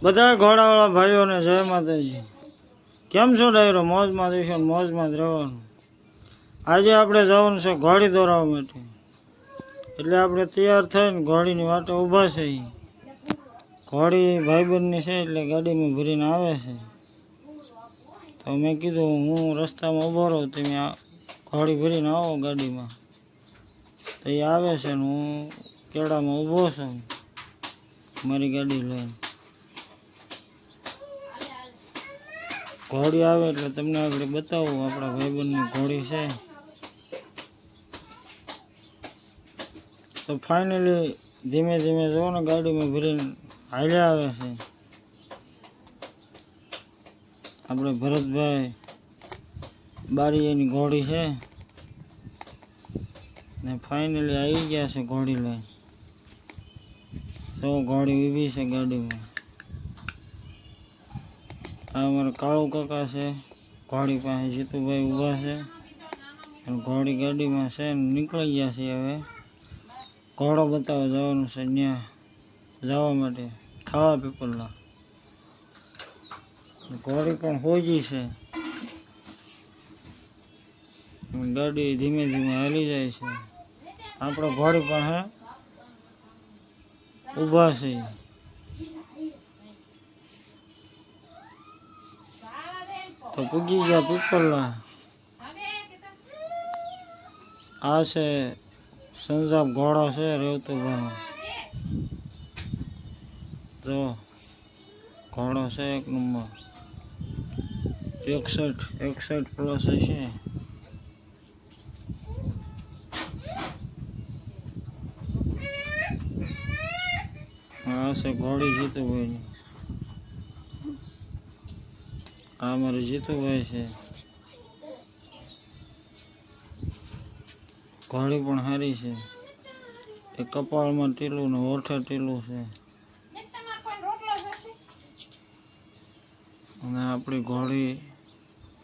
બધા ઘોડાવાળા ભાઈઓને જય માતાજી। કેમ છો ડાયરો? મોજમાં જઈશું, મોજમાં જ રહેવાનું। આજે આપણે જવાનું છે ઘોડી દોરાવવા માટે, એટલે આપણે તૈયાર થઈને ઘોડીની વાટે ઊભા છે। ઘોડી ભાઈબંધની છે એટલે ગાડીમાં ભરીને આવે છે, તો મેં કીધું હું રસ્તામાં ઊભો રહું, તમે ઘોડી ભરીને આવો ગાડીમાં। તો એ આવે છે ને હું કેળામાં ઊભો છું મારી ગાડી લઈને। ઘોડી આવે એટલે તમને આપણે બતાવું આપણા ભાઈબંધની ઘોડી છે। તો ફાઇનલી ધીમે ધીમે જુઓ ને ગાડીમાં ભરીને હાલ્યા આવે છે આપણે ભરતભાઈ બારીયાની ઘોડી છે ને ફાઇનલી આવી ગયા છે ઘોડી લઈને। તો ઘોડી ઊભી છે ગાડીમાં। આ અમારા કાળુ કાકા છે, ઘોડી પાસે જીતુભાઈ ઊભા છે અને ઘોડી ગાડીમાં છે ને નીકળી ગયા છે। હવે ઘોડો બતાવવા જવાનું છે, ત્યાં જવા માટે થાળા પીપળના। ઘોડી પણ હોજી છે, ગાડી ધીમે ધીમે હાલી જાય છે। આપણે ઘોડી પાસે ઊભા છે। તો પૂગી ગયા પીપળના। આ છે સંજાબ ઘોડો છે રેવતુભાઈ, જો ઘોડો છે એક નંબર, 61 પ્લસ હશે। આ છે ઘોડી જીતુભાઈની, આ અમારે જીતુભાઈ છે। ઘોડી પણ સારી છે, એ કપાળમાં ટીલું ને હોઠે ટીલું છે। અને આપણી ઘોડી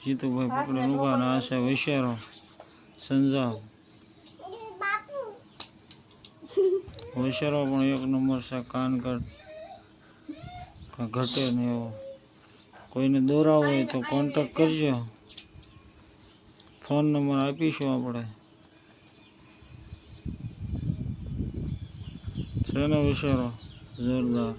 જીતુભાઈ પકડીને ઊભા ને આ છે વિશેરો સંજાવ। વિશેરો પણ એક નંબર છે, કાન ઘટે ને એવો। કોઈને દોરાવો હોય તો કોન્ટેક કરજો, ફોન નંબર આપીશું આપણે। છે ને વિશેરો જોરદાર,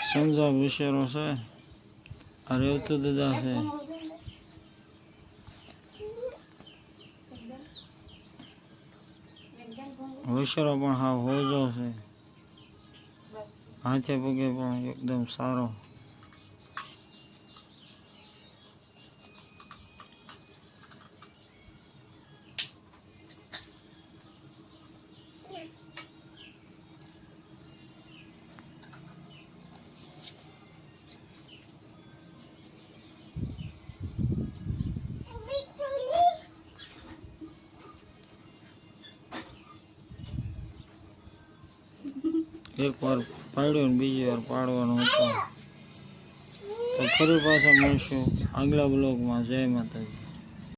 સંજાબ વિશેરો છે। આ રેવતુ દાદા છે, વિશેરો પણ હાવ હોજો છે, હાથે પગે પણ એકદમ સારો। એક વાર પાડ્યો ને બીજી વાર પાડવાનો હતો। તો ફરી પાછા મળશું આગલા બ્લોગમાં। જય માતાજી।